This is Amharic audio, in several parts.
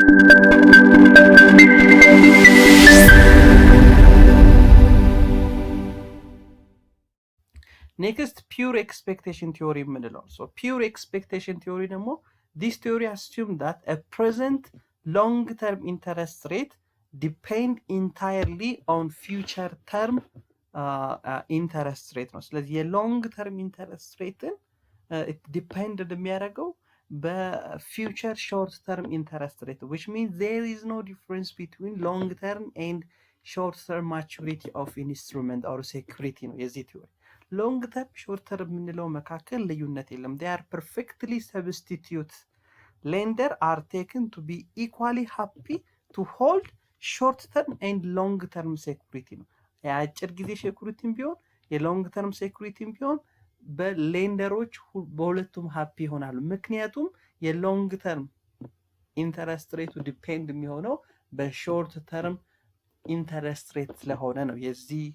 Next, pure expectation theory የምንለው so pure expectation theory ደግሞ this theory assumes that a present long-term interest rate depend entirely on future term interest rate ነው ስለዚህ የሎንግ ተርም ኢንተረስት ሬትን ዲፔንድ የሚያደርገው በfuture short term interest rate which means there is no difference between long term and short term maturity of an instrument or security ነው የዚህ theory long term short term የምንለው መካከል ልዩነት የለም they are perfectly substitute lender are taken to be equally happy to hold short term and long term security ነው የአጭር ጊዜ ሴኩሪቲም ቢሆን የሎንግ ተርም ሴኩሪቲም ቢሆን በሌንደሮች በሁለቱም ሃፒ ይሆናሉ ምክንያቱም የሎንግ ተርም ኢንተረስት ሬቱ ዲፔንድ የሚሆነው በሾርት ተርም ኢንተረስት ሬት ስለሆነ ነው የዚህ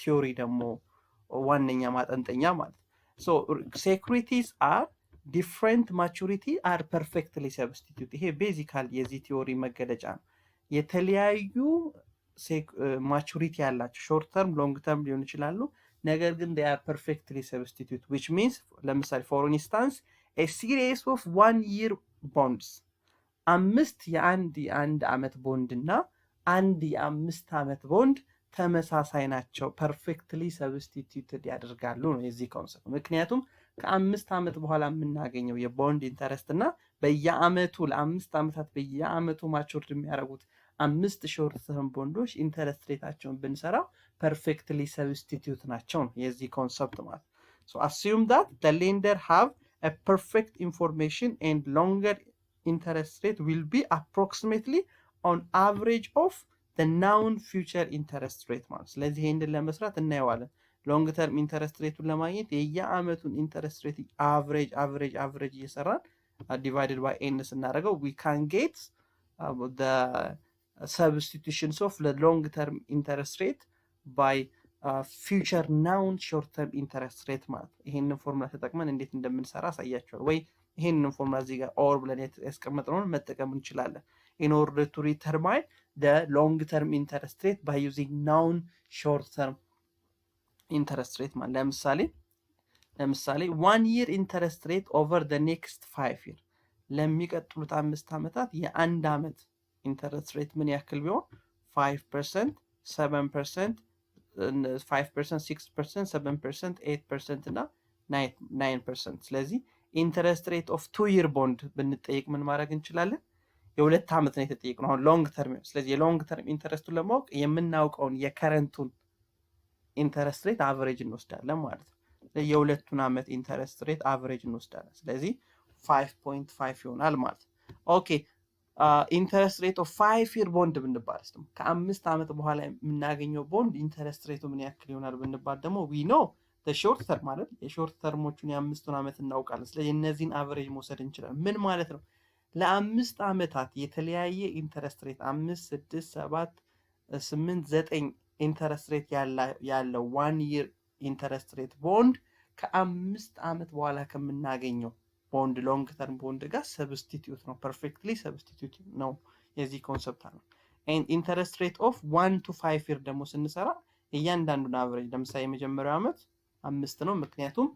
ቲዮሪ ደግሞ ዋነኛ ማጠንጠኛ ማለት so securities are different maturity are perfectly substitute ይሄ ቤዚካሊ የዚህ ቲዮሪ መገለጫ ነው የተለያዩ ማቹሪቲ ያላቸው ሾርት ተርም ሎንግ ተርም ሊሆን ይችላሉ ነገር ግን they are perfectly substitute which means ለምሳሌ for instance a series of 1 year bonds አምስት የአንድ አመት ቦንድ እና አንድ የአምስት አመት ቦንድ ተመሳሳይ ናቸው perfectly substituted ያደርጋሉ ነው የዚህ ኮንሰፕት ምክንያቱም ከአምስት አመት በኋላ የምናገኘው የቦንድ ኢንተረስት እና በየአመቱ ለአምስት አመታት በየአመቱ ማቹርድ የሚያደርጉት አምስት ሾርት ተርም ቦንዶች ኢንተረስት ሬታቸውን ብንሰራው perfectly substitute ናቸው ነው የዚህ ኮንሰፕት ማለት so assume that the lender have a perfect information and longer interest rate will be approximately on average of the known future interest rate ማለት ስለዚህ ይሄንን ለመስራት እናየዋለን ሎንግ ተርም ኢንተረስት ሬቱን ለማግኘት የየአመቱን ኢንተረስት ሬት አቨሬጅ እየሰራን divided by n ስናደርገው we can get the substitutions of the long term interest rate by future known short term interest rate ማለት ይሄንን ፎርሙላ ተጠቅመን እንዴት እንደምንሰራ አሳያችኋለሁ ወይ ይሄንን ፎርሙላ እዚህ ጋር or ብለን ያስቀመጥነውን መጠቀም እንችላለን in order to determine the long term interest rate by using known short term interest rate ማለት ለምሳሌ 1 year interest rate over the next 5 year ለሚቀጥሉት 5 አመታት የአንድ አመት interest rate ምን ያክል ቢሆን 5% 7% 5% 6% 7% 8% እና 9% ስለዚህ interest rate of 2 year bond ብንጠይቅ ምን ማድረግ እንችላለን የሁለት አመት ነው የተጠየቅነው አሁን ሎንግ ተርም ስለዚህ የሎንግ ተርም ኢንተረስቱን ለማወቅ የምናውቀውን የከረንቱን ኢንተረስት ሬት አቨሬጅ እንወስዳለን ማለት ነው የሁለቱን አመት ኢንተረስት ሬት አቨሬጅ እንወስዳለን ስለዚህ 5.5 ይሆናል ማለት ኦኬ ኢንተረስት ሬት ኦፍ 5 year ቦንድ ብንባልስ ደግሞ ከ5 አመት በኋላ የምናገኘው ቦንድ ኢንተረስት ሬቱ ምን ያክል ይሆናል ብንባል ደግሞ we know the short term ማለት የሾርት ተርሞቹን የአምስቱን አመት እናውቃለን ስለዚህ እነዚህን አቨሬጅ መውሰድ እንችላለን ምን ማለት ነው ለአምስት አመታት የተለያየ ኢንተረስት ሬት 5 6 7 8 9 ኢንተረስት ሬት ያለው 1 year ኢንተረስት ሬት ቦንድ ከአምስት አመት በኋላ ከምናገኘው ቦንድ ሎንግ ተርም ቦንድ ጋር ሰብስቲቲዩት ነው perfectly substitute ነው የዚህ ኮንሰፕት ነው and interest rate of 1 to 5 year ደግሞ ስንሰራ እያንዳንዱን አቨሬጅ ለምሳሌ የመጀመሪያው አመት 5 ነው ምክንያቱም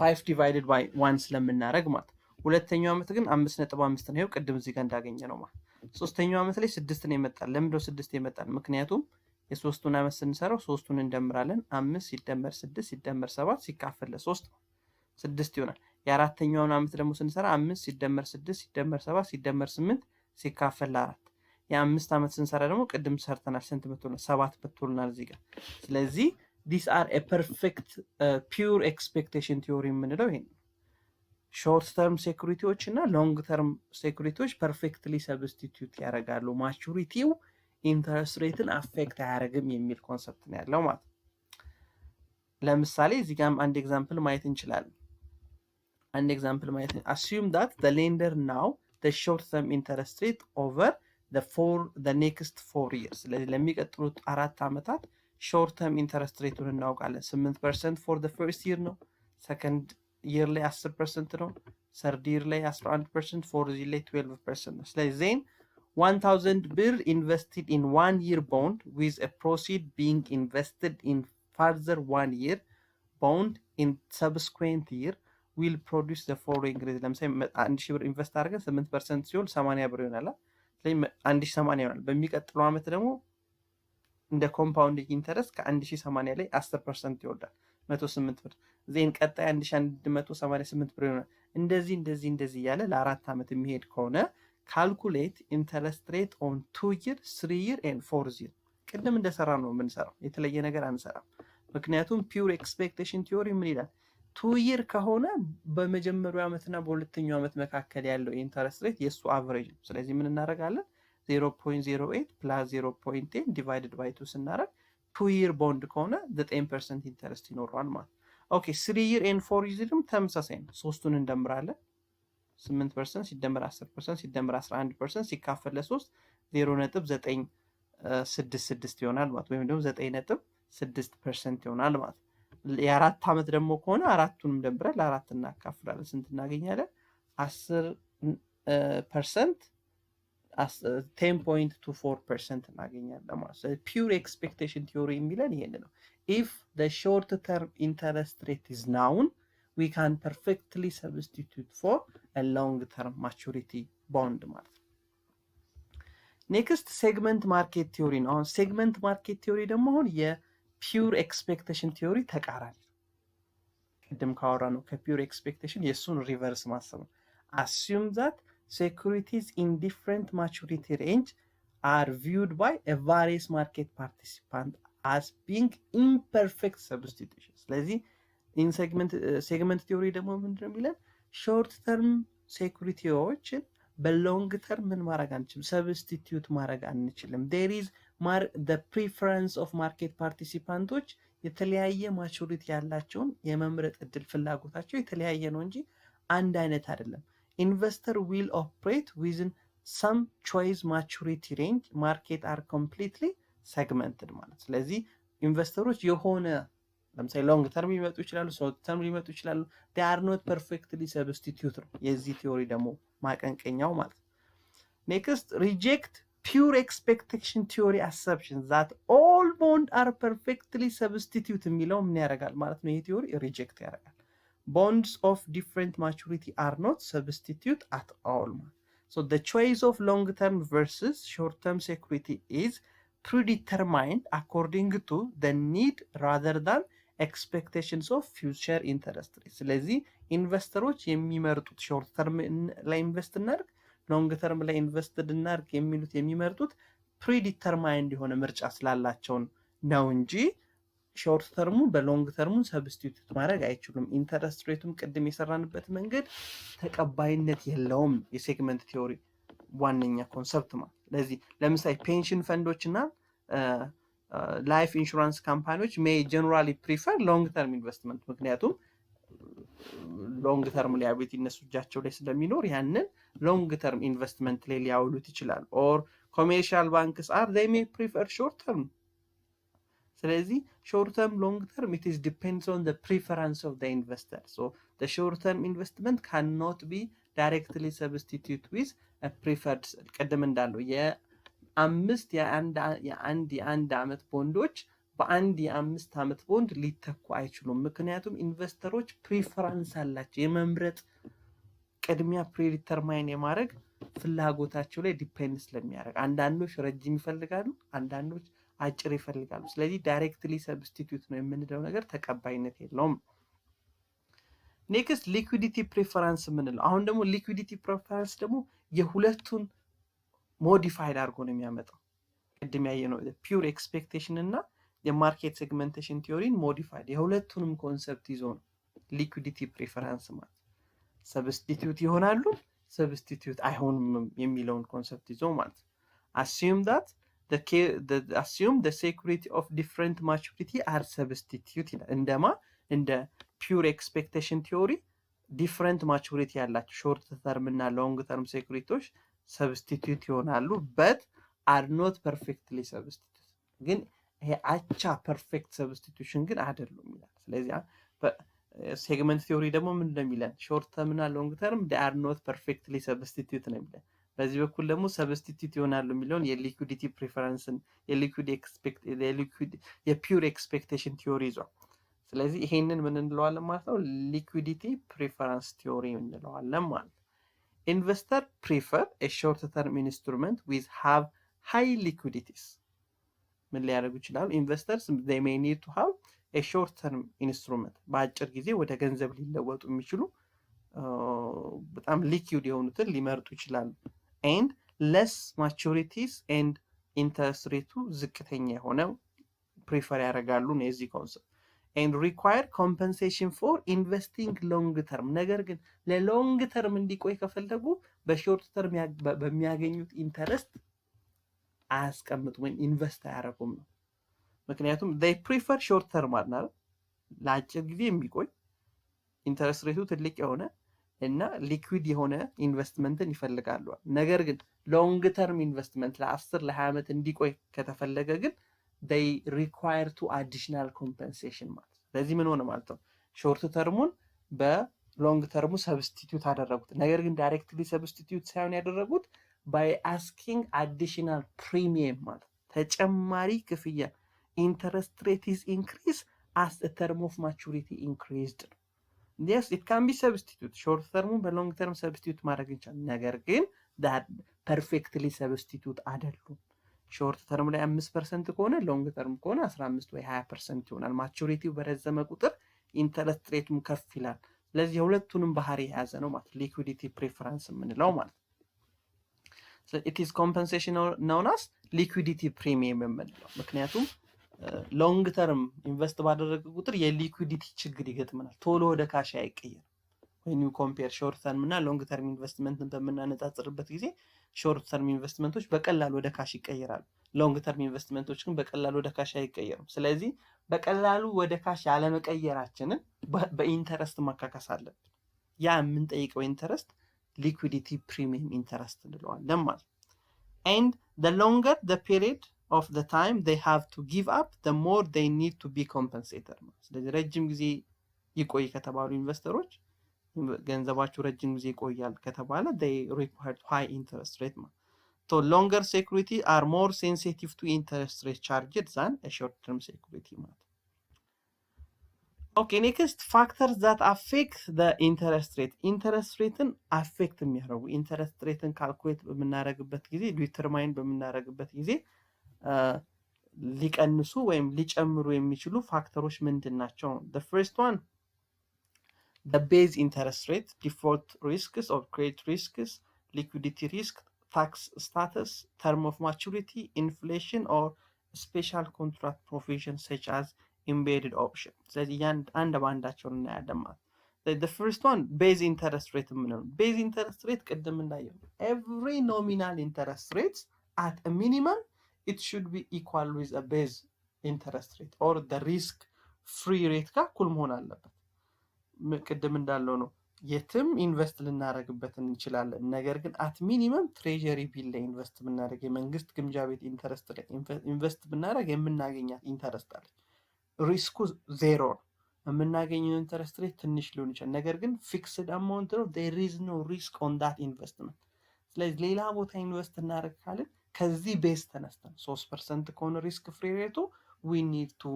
5 divided by 1 ስለምናደርግ ማለት ሁለተኛው አመት ግን 5.5 ነው ቅድም እዚህ ጋር እንዳገኘ ነው ማለት ሶስተኛው አመት ላይ 6 ነው የመጣል ለምንድነው 6 የመጣል ምክንያቱም የሶስቱን አመት ስንሰራው ሶስቱን እንደምራለን 5 ሲደመር 6 ሲደመር 7 ሲካፈል ለ3 6 ይሆናል የአራተኛውን አመት ደግሞ ስንሰራ 5 ሲደመር 6 ሲደመር 7 ሲደመር 8 ሲካፈል ለ4 የአምስት አመት ስንሰራ ደግሞ ቅድም ሰርተናል ስንት መጥቶልናል 7 መጥቶልናል እዚህ ጋር ስለዚህ these are a perfect pure expectation theory የምንለው ይሄን ሾርት ተርም ሴኩሪቲዎች እና ሎንግ ተርም ሴኩሪቲዎች perfectly substitute ያደርጋሉ ማቹሪቲው ኢንተረስት ሬትን አፌክት አያደርግም የሚል ኮንሰፕት ነው ያለው ማለት ለምሳሌ እዚህ ጋር አንድ ኤግዛምፕል ማየት እንችላለን assume that the lender now the short term interest rate over the next 4 years ስለዚህ ለሚቀጥሉት 4 አመታት short term interest rate እናውቃለን 8% for the first year ነው second year ላይ 10% ነው ሰርድ ይር ላይ 11%፣ ፎርዝ ይር ላይ 12% ነው። ስለዚህ ዜን 1000 ብር invested in 1 year bond with a proceed being invested in further 1 year bond in subsequent year will produce the following result። ለምሳሌ 1000 ብር ኢንቨስት አድርገን 8% ሲሆን 80 ብር ይሆናል። ስለዚህ 1080 ይሆናል። በሚቀጥለው ዓመት ደግሞ እንደ ኮምፓውንዲንግ ኢንተረስት ከ1080 ላይ 10% ይወርዳል 108 ብር። ዜን ቀጣይ 1188 ብር ይሆናል። እንደዚህ እያለ ለአራት ዓመት የሚሄድ ከሆነ ካልኩሌት ኢንተረስት ሬት ኦን 2 year 3 year and 4 year። ቅድም እንደሰራ ነው የምንሰራው፣ የተለየ ነገር አንሰራም። ምክንያቱም ፒውር ኤክስፔክቴሽን ቲዮሪ ምን ይላል? 2 year ከሆነ በመጀመሪያው ዓመትና በሁለተኛው ዓመት መካከል ያለው ኢንተረስት ሬት የሱ አቨሬጅ ነው። ስለዚህ ምን እናደርጋለን? 0.08 + 0.10 ዲቫይድድ ባይ 2 ስናደርግ 2 year ቦንድ ከሆነ 9% ኢንተረስት ይኖረዋል ማለት። ኦኬ 3 year and 4 year ደግሞ ተመሳሳይ ነው። ሶስቱን እንደምራለን 8% ሲደመር 10% ሲደመር 11% ሲካፈል ለ3 0.966 ይሆናል ማለት ወይም ደግሞ 9.6% ይሆናል ማለት። የአራት ዓመት ደግሞ ከሆነ አራቱንም ደምረን ለአራት እናካፍላለን። ስንት እናገኛለን? 10% 10.24% እናገኛለን ማለት። ስለዚህ ፒውር ኤክስፔክቴሽን ቲዮሪ የሚለን ይሄን ነው። if the short term interest rate is known we can perfectly substitute for a long term maturity bond ማለት ነው። ኔክስት ሴግመንት ማርኬት ቲዮሪ ነው። አሁን ሴግመንት ማርኬት ቲዮሪ ደግሞ አሁን የፒውር ኤክስፔክቴሽን ቲዮሪ ተቃራኒ ነው። ቅድም ካወራ ነው ከፒውር ኤክስፔክቴሽን የሱን ሪቨርስ ማሰብ ነው። assume that securities in different maturity range are viewed by a various market participant as being imperfect substitution። ስለዚህ ኢን ሴግመንት ቲዮሪ ደግሞ ምንድነው የሚለን? ሾርት ተርም ሴኩሪቲዎችን በሎንግ ተርም ምን ማድረግ አንችልም፣ ሰብስቲቲዩት ማድረግ አንችልም። ዴር ኢዝ the preference of market participants የተለያየ ማቹሪቲ ያላቸውን የመምረጥ እድል ፍላጎታቸው የተለያየ ነው እንጂ አንድ አይነት አይደለም። investor will operate within some choice maturity range market are completely segmented ማለት። ስለዚህ ኢንቨስተሮች የሆነ ለምሳሌ ሎንግ ተርም ሊመጡ ይችላሉ፣ ሾርት ተርም ሊመጡ ይችላሉ። they are not perfectly substitute ነው የዚህ ቲዮሪ ደግሞ ማቀንቀኛው ማለት። ኔክስት ሪጀክት ፒውር ኤክስፔክቴሽን ቲዮሪ assumption that all bond are perfectly substitute የሚለው ምን ያደርጋል ማለት ነው? ይሄ ቲዮሪ ሪጀክት ያደርጋል። bonds of different maturity are not substitute at all። so the choice of long term versus short term security is predetermined according to the need rather than expectations of future interest rate። ስለዚህ ኢንቨስተሮች የሚመርጡት ሾርት ተርም ላይ ኢንቨስት እናድርግ፣ ሎንግ ተርም ላይ ኢንቨስት እናድርግ የሚሉት የሚመርጡት ፕሪዲተርማይንድ የሆነ ምርጫ ስላላቸው ነው እንጂ ሾርት ተርሙ በሎንግ ተርሙ ሰብስቲቱት ማድረግ አይችሉም። ኢንተረስት ሬቱም ቅድም የሰራንበት መንገድ ተቀባይነት የለውም። የሴግመንት ቲዮሪ ዋነኛ ኮንሰፕት ማለት። ስለዚህ ለምሳሌ ፔንሽን ፈንዶችና ላይፍ ኢንሹራንስ ካምፓኒዎች ሜይ ጀነራሊ ፕሪፈር ሎንግ ተርም ኢንቨስትመንት፣ ምክንያቱም ሎንግ ተርም ሊያቢሊቲ እነሱ እጃቸው ላይ ስለሚኖር ያንን ሎንግ ተርም ኢንቨስትመንት ላይ ሊያውሉት ይችላል። ኦር ኮሜርሻል ባንክስ አር they may prefer short term። ስለዚህ short term long term it is depends on the preference of the investor. so the short term investment cannot be directly substitute with a preferred ቀደም እንዳለው የአንድ ዓመት ቦንዶች በአንድ የ5 ዓመት ቦንድ ሊተኩ አይችሉም። ምክንያቱም ኢንቨስተሮች ፕሪፈረንስ አላቸው፣ የመምረጥ ቅድሚያ ፕሪዲተርማይን የማድረግ ፍላጎታቸው ላይ ዲፔንድ ስለሚያደርግ አንዳንዶች ረጅም ይፈልጋሉ፣ አንዳንዶች አጭር ይፈልጋሉ። ስለዚህ ዳይሬክትሊ ሰብስቲቱት ነው የምንለው ነገር ተቀባይነት የለውም። ኔክስት ሊኩዊዲቲ ፕሪፈረንስ የምንለው አሁን ደግሞ ሊኩዊዲቲ ፕሪፈረንስ ደግሞ የሁለቱን ሞዲፋይድ አድርጎ ነው የሚያመጣው። ቅድም ያየነው ፒውር ኤክስፔክቴሽን እና የማርኬት ሴግመንቴሽን ቲዮሪን ሞዲፋይድ የሁለቱንም ኮንሰፕት ይዞ ነው ሊኩዊዲቲ ፕሪፈረንስ ማለት። ሰብስቲቱት ይሆናሉ፣ ሰብስቲቱት አይሆንም የሚለውን ኮንሰፕት ይዞ ማለት። assume the security of different maturity are substitute ይላል። እንደ ፒውር ኤክስፔክቴሽን ቲዮሪ ዲፍረንት ማቹሪቲ ያላቸው ሾርት ተርም እና ሎንግ ተርም ሴኩሪቲዎች ሰብስቲቱት ይሆናሉ but are not perfectly substitute። ግን ይሄ አቻ ፐርፌክት ሰብስቲቱሽን ግን አይደሉም ይላል። ስለዚህ ሴግመንት ቲዮሪ ደግሞ ምን እንደሚለን ሾርት ተርም እና ሎንግ ተርም they are not perfectly substitute ነው የሚለን። በዚህ በኩል ደግሞ ሰብስቲቲዩት ይሆናሉ የሚለውን የሊኩዊዲቲ ፕሪፈረንስን የፒውር ኤክስፔክቴሽን ቲዮሪ ይዟል። ስለዚህ ይሄንን ምን እንለዋለን ማለት ነው? ሊኩዊዲቲ ፕሪፈረንስ ቲዮሪ እንለዋለን ማለት ነው። ኢንቨስተር ፕሪፈር a short term instrument with have high liquidities ምን ሊያደርጉ ይችላሉ? ኢንቨስተርስ they may need to have a short term instrument በአጭር ጊዜ ወደ ገንዘብ ሊለወጡ የሚችሉ በጣም ሊኩዊድ የሆኑትን ሊመርጡ ይችላሉ። and less maturities and interest rate ዝቅተኛ የሆነ ፕሪፈር ያደርጋሉ ነው የዚህ ኮንሰፕት። and require compensation for investing long term ነገር ግን ለሎንግ ተርም እንዲቆይ ከፈለጉ በሾርት ተርም በሚያገኙት ኢንተረስት አያስቀምጡ ወይም ኢንቨስት አያደርጉም ነው። ምክንያቱም they prefer short term ማለት ለአጭር ጊዜ የሚቆይ ኢንተረስት ሬቱ ትልቅ የሆነ እና ሊኩዊድ የሆነ ኢንቨስትመንትን ይፈልጋሉ። ነገር ግን ሎንግ ተርም ኢንቨስትመንት ለ10 ለ20 ዓመት እንዲቆይ ከተፈለገ ግን they require to additional compensation ማለት ነው። ስለዚህ ምን ሆነ ማለት ነው? ሾርት ተርሙን በሎንግ ተርሙ ሰብስቲቲዩት አደረጉት። ነገር ግን ዳይሬክትሊ ሰብስቲቲዩት ሳይሆን ያደረጉት by asking additional premium ማለት ተጨማሪ ክፍያ interest rate is increased as the term of maturity increased. Yes, it can be substitute. Short term በሎንግ ተርም ሰብስቲቲዩት ማድረግ ይቻላል። ነገር ግን that perfectly substitute አይደሉም። ሾርት ተርም ላይ 5% ከሆነ ሎንግ ተርም ከሆነ 15 ወይ 20% ይሆናል። ማቹሪቲው በረዘመ ቁጥር ኢንተረስት ሬቱም ከፍ ይላል። ስለዚህ የሁለቱንም ባህሪ የያዘ ነው ማለት ሊኩዊዲቲ ፕሪፈረንስ የምንለው ማለት ነው። So it is compensation known as liquidity premium የምንለው ምክንያቱም ሎንግ ተርም ኢንቨስት ባደረገ ቁጥር የሊኩዊዲቲ ችግር ይገጥመናል። ቶሎ ወደ ካሽ አይቀየርም። when you compare short term እና ሎንግ ተርም ኢንቨስትመንትን በምናነጻጽርበት ጊዜ ሾርት ተርም ኢንቨስትመንቶች በቀላሉ ወደ ካሽ ይቀየራሉ። ሎንግ ተርም ኢንቨስትመንቶች ግን በቀላሉ ወደ ካሽ አይቀየሩም። ስለዚህ በቀላሉ ወደ ካሽ ያለመቀየራችንን በኢንተረስት ማካካስ አለብን። ያ የምንጠይቀው ኢንተረስት liquidity premium interest እንለዋለን ማለት ነው። and the longer the period of the time they have to give up the more they need to be compensated ማለት ስለዚህ ረጅም ጊዜ ይቆይ ከተባሉ ኢንቨስተሮች ገንዘባቸው ረጅም ጊዜ ይቆያል ከተባለ they require high interest rate ማለት so longer security are more sensitive to interest rate charges than a short term security ማለት Okay, next factors that affect the interest rate. Interest rate affect የሚያደርጉ interest rate calculate በምናደርግበት ጊዜ determine በምናደርግበት ጊዜ ሊቀንሱ ወይም ሊጨምሩ የሚችሉ ፋክተሮች ምንድናቸው? The first one the base interest rate, default risks or credit risks, liquidity risk, tax status, term of maturity, inflation or special contract provisions such as embedded option. ስለዚህ አንድ ባንዳቸው እናያለን ማለት the first one base interest rate ምንለው base interest rate ቅድም እንዳየው every nominal interest rates at a minimum it should be equal with a base interest rate or the risk free rate ጋር እኩል መሆን አለበት። ቅድም እንዳለው ነው የትም ኢንቨስት ልናደርግበት እንችላለን። ነገር ግን at minimum treasury bill ላይ ኢንቨስት ብናደርግ የመንግስት ግምጃ ቤት ኢንተረስት ላይ ኢንቨስት ብናደርግ የምናገኛት ኢንተረስት አለ ሪስኩ ዜሮ ነው። የምናገኘው ኢንተረስት ሬት ትንሽ ሊሆን ይችላል። ነገር ግን ፊክስድ አማውንት ነው። there is no risk on that investment። ስለዚህ ሌላ ቦታ ኢንቨስት እናደርግ ካልን ከዚህ ቤዝ ተነስተን 3% ከሆነ ሪስክ ፍሪ ሬቱ we need to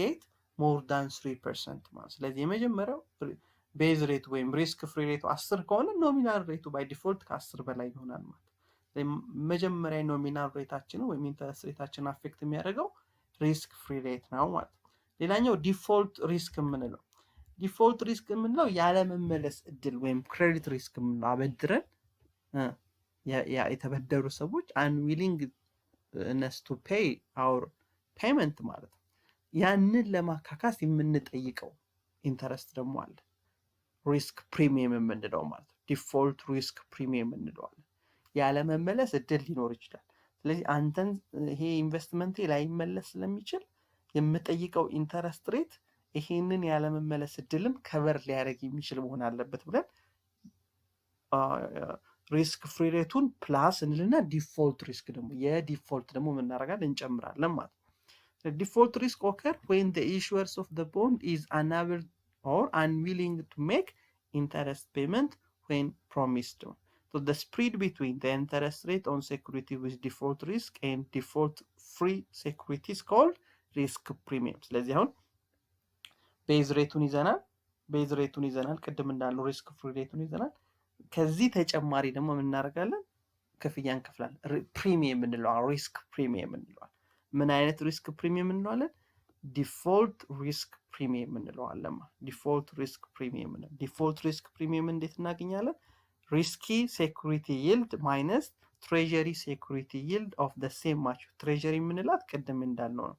get more than 3% ማለት ስለዚህ የመጀመሪያው ቤዝ ሬት ወይም ሪስክ ፍሪ ሬቱ 10 ከሆነ ኖሚናል ሬቱ ባይ ዲፎልት ከ10 በላይ ይሆናል ማለት መጀመሪያ ኖሚናል ሬታችን ወይም ኢንተረስት ሬታችን አፌክት የሚያደርገው ሪስክ ፍሪ ሬት ነው ማለት ሌላኛው ዲፎልት ሪስክ የምንለው ዲፎልት ሪስክ የምንለው ያለመመለስ እድል ወይም ክሬዲት ሪስክ የምንለው አበድረን የተበደሩ ሰዎች unwillingness to pay our payment ማለት ነው። ያንን ለማካካስ የምንጠይቀው ኢንተረስት ደግሞ አለ ሪስክ ፕሪሚየም የምንለው ማለት ነው። ዲፎልት ሪስክ ፕሪሚየም እንለዋለን። ያለመመለስ እድል ሊኖር ይችላል። ስለዚህ አንተን ይሄ ኢንቨስትመንት ላይ መመለስ ስለሚችል የምጠይቀው ኢንተረስት ሬት ይሄንን ያለመመለስ እድልም ከቨር ሊያደርግ የሚችል መሆን አለበት ብለን ሪስክ ፍሪ ሬቱን ፕላስ እንልና ዲፎልት ሪስክ ደግሞ የዲፎልት ደግሞ ምን እናደርጋለን እንጨምራለን ማለት ነው። ዲፎልት ሪስክ occur when the issuers of the bond is unable or unwilling to make interest payment when promised. So the spread between the interest rate on security with default risk and default free security is called risk premium. ስለዚህ አሁን ቤዝ ሬቱን ይዘናል ቅድም እንዳለው ሪስክ ፍሪ ሬቱን ይዘናል። ከዚህ ተጨማሪ ደግሞ ምን እናደርጋለን? ክፍያ እንከፍላለን። ፕሪሚየም እንለዋለን። ሪስክ ፕሪሚየም እንለዋለን። ምን አይነት ሪስክ ፕሪሚየም እንለዋለን? ዲፎልት ሪስክ ፕሪሚየም እንለዋለን። ዲፎልት ሪስክ ፕሪሚየም ነው። ዲፎልት ሪስክ ፕሪሚየም እንዴት እናገኛለን? ሪስኪ ሴኩሪቲ ይልድ ማይነስ ትሬዠሪ ሴኩሪቲ ይልድ ኦፍ ዘ ሴም ማች። ትሬዠሪ የምንላት ቅድም እንዳልነው ነው።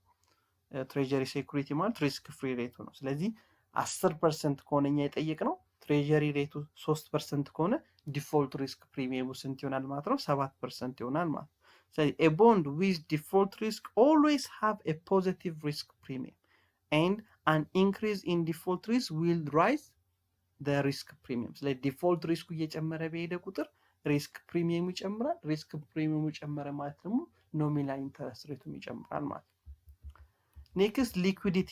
ትሬዠሪ ሴኩሪቲ ማለት ሪስክ ፍሪ ሬቱ ነው። ስለዚህ 10% ከሆነኛ የጠየቅነው ትሬዠሪ ሬቱ 3% ከሆነ ዲፎልት ሪስክ ፕሪሚየሙ ስንት ይሆናል ማለት ነው? 7% ይሆናል ማለት ነው። ስለዚህ a bond with default risk always have a positive risk premium and an increase in default risk will rise the risk premium. ስለዚህ ዲፎልት ሪስኩ እየጨመረ በሄደ ቁጥር ሪስክ ፕሪሚየሙ ይጨምራል። ሪስክ ፕሪሚየሙ ጨመረ ማለት ደግሞ ኖሚናል ኢንተረስት ሬቱም ይጨምራል ማለት ነው። ኔክስት ሊኩዊዲቲ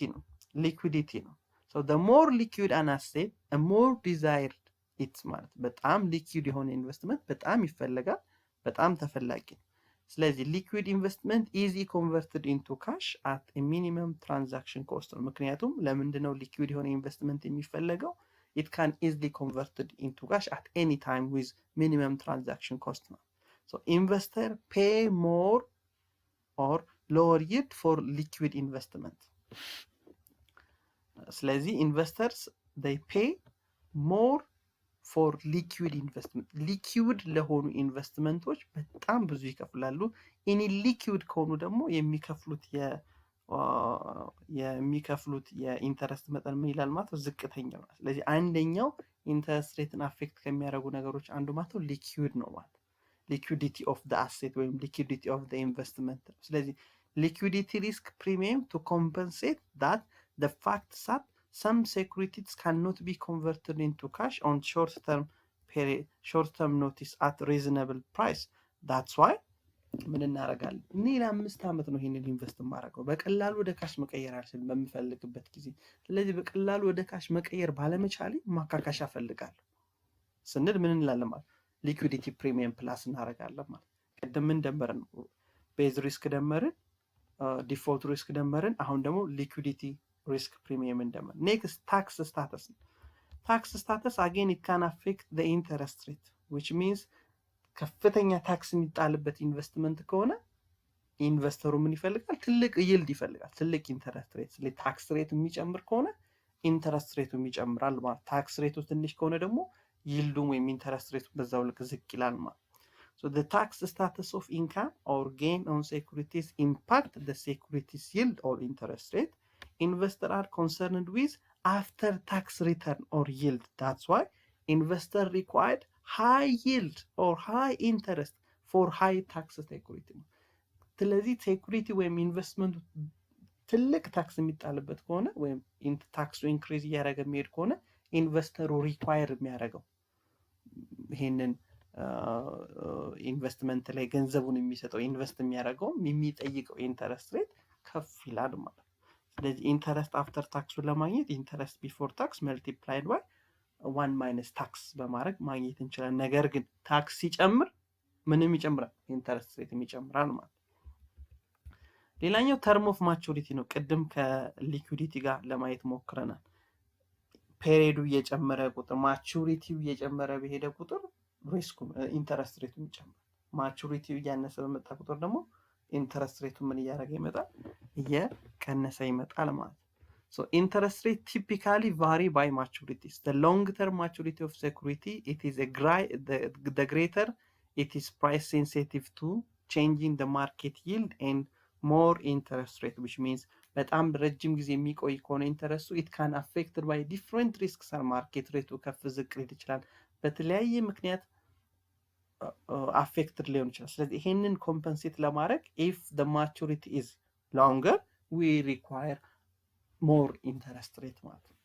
ነው። So the more liquid an asset, a more desired it's ማለት በጣም ሊኩዊድ የሆነ ኢንቨስትመንት በጣም ይፈልጋል፣ በጣም ተፈላጊ ነው። ስለዚህ ሊኩዊድ ኢንቨስትመንት ኢዚ ኮንቨርትድ ኢንቱ ካሽ አት ኤ ሚኒመም ትራንዛክሽን ኮስት ነው። ምክንያቱም ለምንድነው ሊኩዊድ የሆነ ኢንቨስትመንት የሚፈለገው? it can easily converted into cash at any time with minimum transaction cost ነው። so investor pay more or lower yield for liquid investment. ስለዚህ investors they pay more for liquid investment. liquid ለሆኑ ኢንቨስትመንቶች በጣም ብዙ ይከፍላሉ። ኢሊኩዊድ ከሆኑ ደግሞ የሚከፍሉት የኢንተረስት መጠን ምን ይላል ማለት ነው? ዝቅተኛ ነው። ስለዚህ አንደኛው ኢንተረስት ሬትን አፌክት ከሚያደርጉ ነገሮች አንዱ ማለት ነው ሊኩዊድ ነው ማለት ሊኩዊዲቲ ኦፍ ዘ አሴት ወይም ሊኩዊዲቲ ኦፍ ዘ ኢንቨስትመንት። ስለዚህ ሊኩዊዲቲ ሪስክ ፕሪሚየም to compensate that the fact that some securities cannot be converted into cash on short-term notice at reasonable price. That's why ምን እናደርጋለን? እኔ ለ5 ዓመት ነው ይሄንን ኢንቨስት ማድረገው በቀላሉ ወደ ካሽ መቀየር አልችልም በምፈልግበት ጊዜ። ስለዚህ በቀላሉ ወደ ካሽ መቀየር ባለመቻሌ ማካካሻ ፈልጋለሁ ስንል ምን እንላለን ማለት ሊኩዊዲቲ ፕሪሚየም ፕላስ እናደርጋለን ማለት። ቅድም ምን ደመርን? ቤዝ ሪስክ ደመርን፣ ዲፎልት ሪስክ ደመርን። አሁን ደግሞ ሊኩዊዲቲ ሪስክ ፕሪሚየም እንደመር። ኔክስት ታክስ ስታተስ። ታክስ ስታተስ again it can affect the interest rate which means ከፍተኛ ታክስ የሚጣልበት ኢንቨስትመንት ከሆነ ኢንቨስተሩ ምን ይፈልጋል? ትልቅ ይልድ ይፈልጋል፣ ትልቅ ኢንተረስት ሬት። ስለዚህ ታክስ ሬቱ የሚጨምር ከሆነ ኢንተረስት ሬቱ ይጨምራል ማለት። ታክስ ሬቱ ትንሽ ከሆነ ደግሞ ይልዱም ወይም ኢንተረስት ሬቱ በዛው ልክ ዝቅ ይላል ማለት። so the tax status of income or gain on securities impact the securities yield or interest rate. Investors are concerned with after tax return or yield. That's why investor required high yield or high interest for high tax security. ስለዚህ ሴኩሪቲ ወይም ኢንቨስትመንቱ ትልቅ ታክስ የሚጣልበት ከሆነ ወይም ታክሱ ኢንክሪዝ እያደረገ የሚሄድ ከሆነ ኢንቨስተሩ ሪኳየር የሚያደርገው ይሄንን ኢንቨስትመንት ላይ ገንዘቡን የሚሰጠው ኢንቨስት የሚያደርገው የሚጠይቀው ኢንተረስት ሬት ከፍ ይላል ማለት። ስለዚህ ኢንተረስት አፍተር ታክሱን ለማግኘት ኢንተረስት ቢፎር ታክስ መልቲፕላይድ ባይ 1 ማይነስ ታክስ በማድረግ ማግኘት እንችላለን። ነገር ግን ታክስ ሲጨምር ምንም ይጨምራል? ኢንተረስት ሬት ይጨምራል ማለት። ሌላኛው ተርም ኦፍ ማቹሪቲ ነው። ቅድም ከሊኩዊዲቲ ጋር ለማየት ሞክረናል። ፔሪዮዱ እየጨመረ ቁጥር ማቹሪቲው እየጨመረ በሄደ ቁጥር ሪስኩ ኢንተረስት ሬቱ ይጨምራል። ማቹሪቲው እያነሰ በመጣ ቁጥር ደግሞ ኢንተረስት ሬቱ ምን እያደረገ ይመጣል? እየቀነሰ ይመጣል ማለት። so interest rate typically vary by maturities. The long term maturity of security it is the greater it is price sensitive to changing the market yield and more interest rate, which means በጣም ረጅም ጊዜ የሚቆይ ከሆነ ኢንተረስቱ it can affected by different risks and market rate ከፍ ዝቅ ሊል ይችላል። በተለያየ ምክንያት affected ሊሆን ይችላል። ስለዚህ ይሄንን ኮምፐንሴት ለማድረግ if the maturity is longer we require more interest rate ማለት ነው።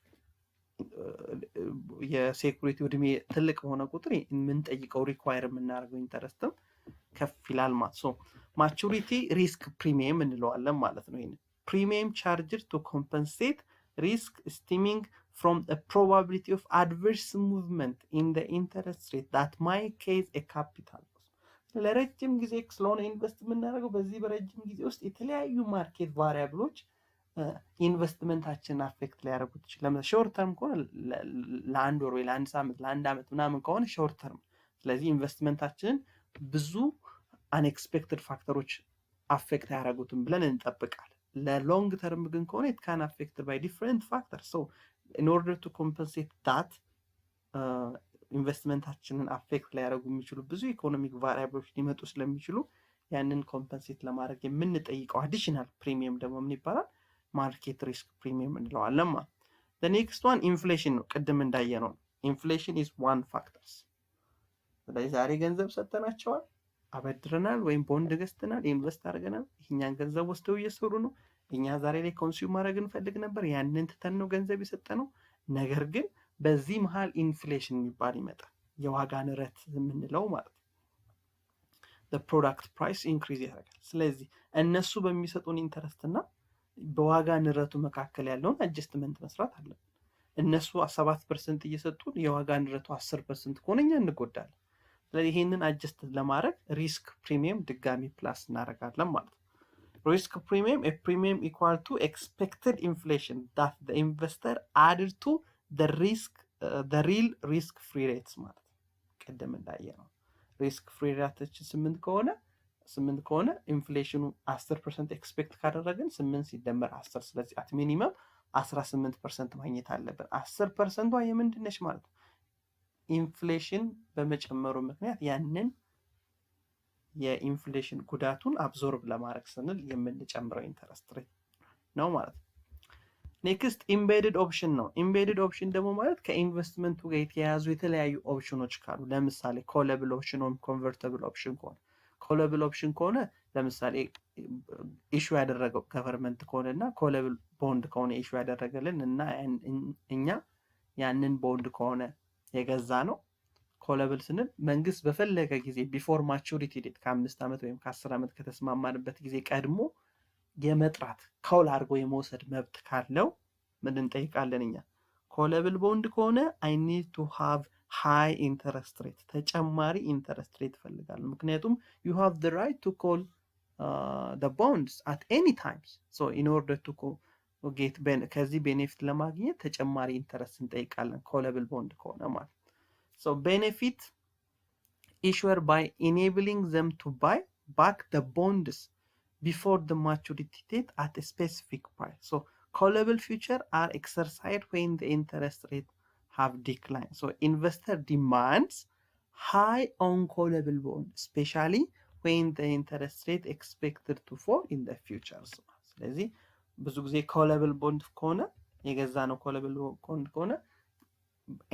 የሴኩሪቲ እድሜ ትልቅ በሆነ ቁጥር የምንጠይቀው ሪኳየር የምናደርገው ኢንተረስትም ከፍ ይላል ማለት ነው። ማቹሪቲ ሪስክ ፕሪሚየም እንለዋለን ማለት ነው። ይሄን ፕሪሚየም ቻርጅድ ቱ ኮምፐንሴት ሪስክ ስቲሚንግ from a probability of adverse movement in the interest rate that might cause a capital loss. ለረጅም ጊዜ ስለሆነ ኢንቨስት የምናደርገው በዚህ በረጅም ጊዜ ውስጥ የተለያዩ ማርኬት ቫሪያብሎች ኢንቨስትመንታችንን አፌክት ሊያደርጉት ይችላል። ሾርት ተርም ከሆነ ለአንድ ወር ወይ ለአንድ ሳምንት ለአንድ ዓመት ምናምን ከሆነ ሾርት ተርም። ስለዚህ ኢንቨስትመንታችንን ብዙ አንኤክስፔክትድ ፋክተሮች አፌክት ያደርጉትን ብለን እንጠብቃለን። ለሎንግ ተርም ግን ከሆነ it can affected by different factors. So in order to compensate that ኢንቨስትመንታችንን አፌክት ሊያደርጉ የሚችሉ ብዙ ኢኮኖሚክ ቫሪያብሎች ሊመጡ ስለሚችሉ ያንን ኮምፐንሴት ለማድረግ የምንጠይቀው አዲሽናል ፕሪሚየም ደግሞ ምን ይባላል? ማርኬት ሪስክ ፕሪሚየም እንለዋለን ማለት። the next one ኢንፍሌሽን ነው። ቅድም እንዳየነው ኢንፍሌሽን is one factors። ስለዚህ ዛሬ ገንዘብ ሰጥተናቸዋል፣ አበድረናል ወይም ቦንድ ገዝተናል፣ ኢንቨስት አድርገናል። ይሄኛን ገንዘብ ወስደው እየሰሩ ነው። እኛ ዛሬ ላይ ኮንሱም ማድረግ እንፈልግ ነበር፣ ያንን ትተን ነው ገንዘብ የሰጠነው። ነገር ግን በዚህ መሃል ኢንፍሌሽን የሚባል ይመጣል፣ የዋጋ ንረት የምንለው ማለት ነው። the product price increase ያደርጋል። ስለዚህ እነሱ በሚሰጡን ኢንተረስት እና በዋጋ ንረቱ መካከል ያለውን አጀስትመንት መስራት አለብን። እነሱ 7% እየሰጡን የዋጋ ንረቱ 10% ከሆነ እኛ እንጎዳለን። ስለዚህ ይሄንን አጀስት ለማድረግ ሪስክ ፕሪሚየም ድጋሚ ፕላስ እናደርጋለን ማለት ነው። ሪስክ ፕሪሚየም a premium equal to expected inflation that the investor added to the real risk free rates ማለት ነው። ቀደም እንዳየነው ሪስክ ፍሪ ሬታችን 8 ከሆነ ኢንፍሌሽኑ 10% ኤክስፔክት ካደረግን 8 ሲደመር 10 ስለዚህ አት ሚኒመም 18% ማግኘት አለብን። 10%ቷ የምንድን ነች ማለት ነው? ኢንፍሌሽን በመጨመሩ ምክንያት ያንን የኢንፍሌሽን ጉዳቱን አብዞርብ ለማድረግ ስንል የምንጨምረው ኢንተረስት ሬት ነው ማለት ነው። ኔክስት ኢምቤድድ ኦፕሽን ነው። ኢምቤድድ ኦፕሽን ደግሞ ማለት ከኢንቨስትመንቱ ጋር የተያያዙ የተለያዩ ኦፕሽኖች ካሉ ለምሳሌ ኮለብል ኦፕሽን ወይም ኮንቨርተብል ኦፕሽን ከሆነ ኮለብል ኦፕሽን ከሆነ ለምሳሌ ኢሹ ያደረገው ገቨርንመንት ከሆነና ኮለብል ቦንድ ከሆነ ኢሹ ያደረገልን እና እኛ ያንን ቦንድ ከሆነ የገዛ ነው። ኮለብል ስንል መንግስት በፈለገ ጊዜ ቢፎር ማቹሪቲ ዴት ከ5 ዓመት ወይም ከ10 ዓመት ከተስማማንበት ጊዜ ቀድሞ የመጥራት ኮል አድርጎ የመውሰድ መብት ካለው ምን እንጠይቃለን እኛ? ኮለብል ቦንድ ከሆነ I need to have high interest rate ተጨማሪ ኢንተረስት ሬት እፈልጋለሁ። ምክንያቱም you have the right to call the bonds at any times. So in order to get ከዚህ ቤኔፊት ለማግኘት ተጨማሪ ኢንተረስት እንጠይቃለን ኮለብል ቦንድ ከሆነ ማለት። So benefit issuer by enabling them to buy back the bonds before the maturity date at a specific price. So callable future are exercised when the interest rate have declined. So investor demands high on callable bond, especially when the interest rate expected to fall in the future. ስለዚህ ብዙ ጊዜ callable bond ከሆነ የገዛነው callable bond ከሆነ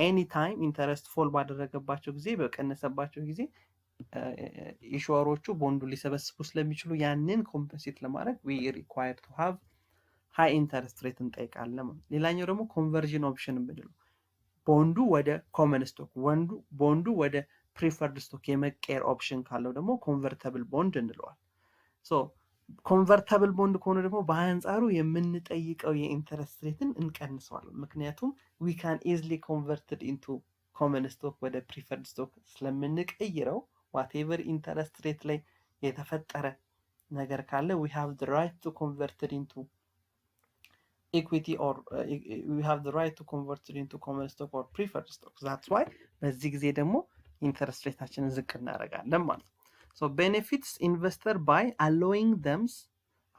ኤኒ ታይም ኢንተረስት ፎል ባደረገባቸው ጊዜ በቀነሰባቸው ጊዜ ኢሹወሮቹ ቦንዱ ሊሰበስቡ ስለሚችሉ ያንን ኮምፐንሴት ለማድረግ we require to have high interest rate እንጠይቃለን። ሌላኛው ደግሞ ኮንቨርዥን ኦፕሽን ብንለው ቦንዱ ወደ ኮመን ስቶክ ቦንዱ ወደ ፕሪፈርድ ስቶክ የመቀየር ኦፕሽን ካለው ደግሞ ኮንቨርተብል ቦንድ እንለዋል። ሶ ኮንቨርተብል ቦንድ ከሆነ ደግሞ በአንጻሩ የምንጠይቀው የኢንተረስት ሬትን እንቀንሰዋለን። ምክንያቱም we can easily convert it into common stock ወደ preferred stock ስለምንቀይረው whatever interest rate ላይ የተፈጠረ ነገር ካለ we have the right to convert it into equity or we have the right to convert it into common stock or preferred stock. That's why በዚህ ጊዜ ደግሞ ኢንተረስት ሬታችንን ዝቅ እናደርጋለን ማለት ነው። So benefits investor by allowing them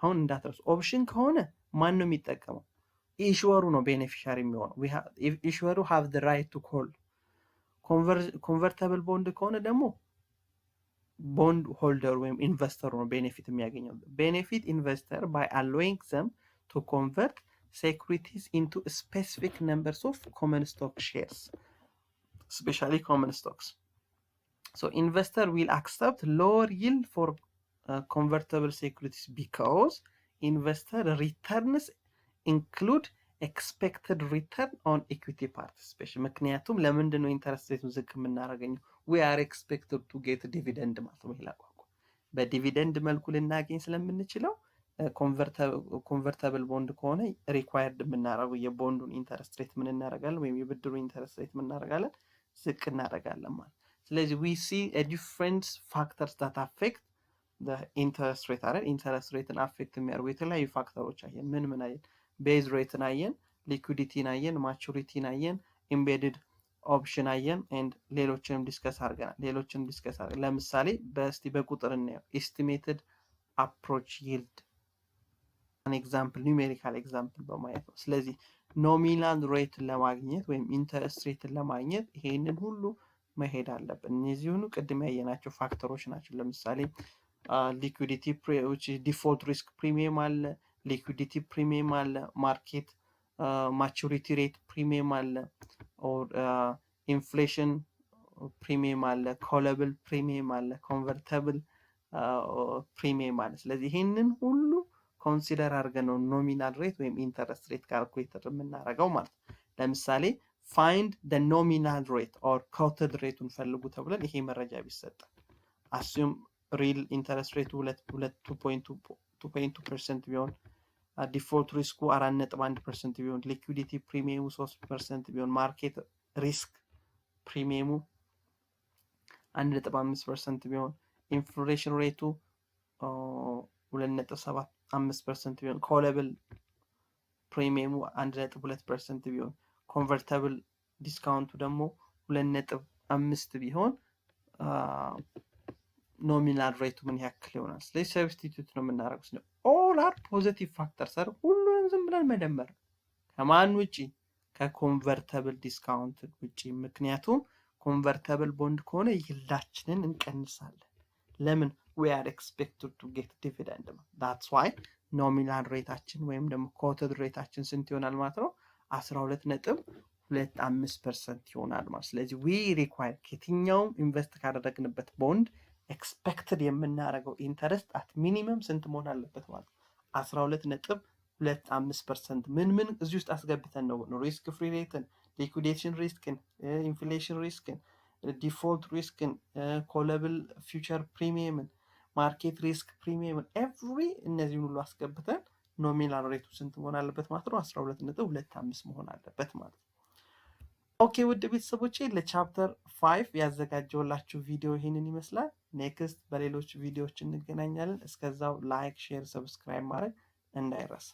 አሁን እንዳትረሱ ኦፕሽን ከሆነ ማን ነው የሚጠቀመው? ኢሹወሩ ነው ቤኔፊሻሪ የሚሆነው። ኢሹወሩ have the right to call። ኮንቨርተብል ቦንድ ከሆነ ደግሞ ቦንድ ሆልደር ወይም ኢንቨስተሩ ነው ቤኔፊት የሚያገኘው። ቤኔፊት ኢንቨስተር by allowing them to convert securities into specific numbers of common stock shares, especially common stocks. So investor will accept lower yield for convertible securities because investor returns include expected return on equity participation. ምክንያቱም ለምንድን ነው ኢንተረስት ሬቱን ዝቅ የምናደርገው? we are expected to get dividend ማለት ነው። ይላል በዲቪደንድ መልኩ ልናገኝ ስለምንችለው ኮንቨርተብል ቦንድ ከሆነ ሪኳየርድ የምናደርገው የቦንዱን ኢንተረስት ሬት ምን እናደርጋለን ወይም የብድሩን ኢንተረስት ሬት ምን እናደርጋለን ዝቅ እናደርጋለን ማለት። ስለዚህ we see a different factors that affect the interest rate አይደል ኢንተረስት ሬትን አፌክት የሚያደርጉ የተለያዩ ፋክተሮች አየን። ምን አየን? ቤዝ ሬትን አየን፣ ሊኩዊዲቲን አየን፣ ማቹሪቲን አየን፣ ኢምቤድድ ኦፕሽን አየን ኤንድ ሌሎችንም ዲስከስ አድርገናል። ለምሳሌ በቁጥር እናየው። ኤስቲሜትድ አፕሮች ይልድ አን ኤግዛምፕል ኒውሜሪካል ኤግዛምፕል በማየት ነው። ስለዚህ ኖሚናል ሬትን ለማግኘት ወይም ኢንተረስት ሬትን ለማግኘት ይሄንን ሁሉ መሄድ አለብን። እነዚህ ሁሉ ቅድም ያየናቸው ፋክተሮች ናቸው። ለምሳሌ ሊኩዊዲቲ ዲፎልት ሪስክ ፕሪሚየም አለ፣ ሊኩዊዲቲ ፕሪሚየም አለ፣ ማርኬት ማቹሪቲ ሬት ፕሪሚየም አለ፣ ኦር ኢንፍሌሽን ፕሪሚየም አለ፣ ኮለብል ፕሪሚየም አለ፣ ኮንቨርተብል ፕሪሚየም አለ። ስለዚህ ይሄንን ሁሉ ኮንሲደር አድርገን ነው ኖሚናል ሬት ወይም ኢንተረስት ሬት ካልኩሌተር የምናደርገው ማለት ነው። ለምሳሌ ፋይንድ ደ ኖሚናል ሬት ኦር ኮትድ ሬቱን ፈልጉ ተብለን ይሄ መረጃ ቢሰጠን አስዩም ሪል ኢንተረስት ሬቱ 2.2% ቢሆን ዲፎልት ሪስኩ 4.1% ቢሆን ሊኩዊዲቲ ፕሪሚየሙ 3% ቢሆን ማርኬት ሪስክ ፕሪሚየሙ 1.5% ቢሆን ኢንፍሌሽን ሬቱ 2.75% ቢሆን ኮለብል ፕሪሚየሙ 1.2% ቢሆን ኮንቨርተብል ዲስካውንቱ ደግሞ 2.5 ቢሆን ኖሚናል ሬቱ ምን ያክል ይሆናል? ስለዚህ ሰብስቲቱት ነው የምናደርገው። ስለ ኦል አር ፖዚቲቭ ፋክተርስ አይደል? ሁሉንም ዝም ብለን መደመር ከማን ውጪ? ከኮንቨርተብል ዲስካውንት ውጪ። ምክንያቱም ኮንቨርተብል ቦንድ ከሆነ ይልዳችንን እንቀንሳለን። ለምን? we are expected to get dividend ነው። that's why ኖሚናል ሬታችን ወይም ደግሞ ኮትድ ሬታችን ስንት ይሆናል ማለት ነው? 12.25% ይሆናል ማለት። ስለዚህ we require ከየትኛውም ኢንቨስት ካደረግንበት ቦንድ ኤክስፔክትድ የምናደርገው ኢንተረስት አት ሚኒመም ስንት መሆን አለበት ማለት ነው? 12.25%። ምን እዚህ ውስጥ አስገብተን ነው? ሪስክ ፍሪ ሬትን፣ ሊኩዊዴሽን ሪስክን፣ ኢንፍሌሽን ሪስክን፣ ዲፎልት ሪስክን፣ ኮለብል ፊውቸር ፕሪሚየምን፣ ማርኬት ሪስክ ፕሪሚየምን ኤቭሪ እነዚህን ሁሉ አስገብተን ኖሚናል ሬቱ ስንት መሆን አለበት ማለት ነው? 12.25 መሆን አለበት ማለት ነው። ኦኬ ውድ ቤተሰቦቼ ለቻፕተር 5 ያዘጋጀውላችሁ ቪዲዮ ይህንን ይመስላል። ኔክስት በሌሎች ቪዲዮዎች እንገናኛለን። እስከዛው ላይክ፣ ሼር፣ ሰብስክራይብ ማድረግ እንዳይረሳ።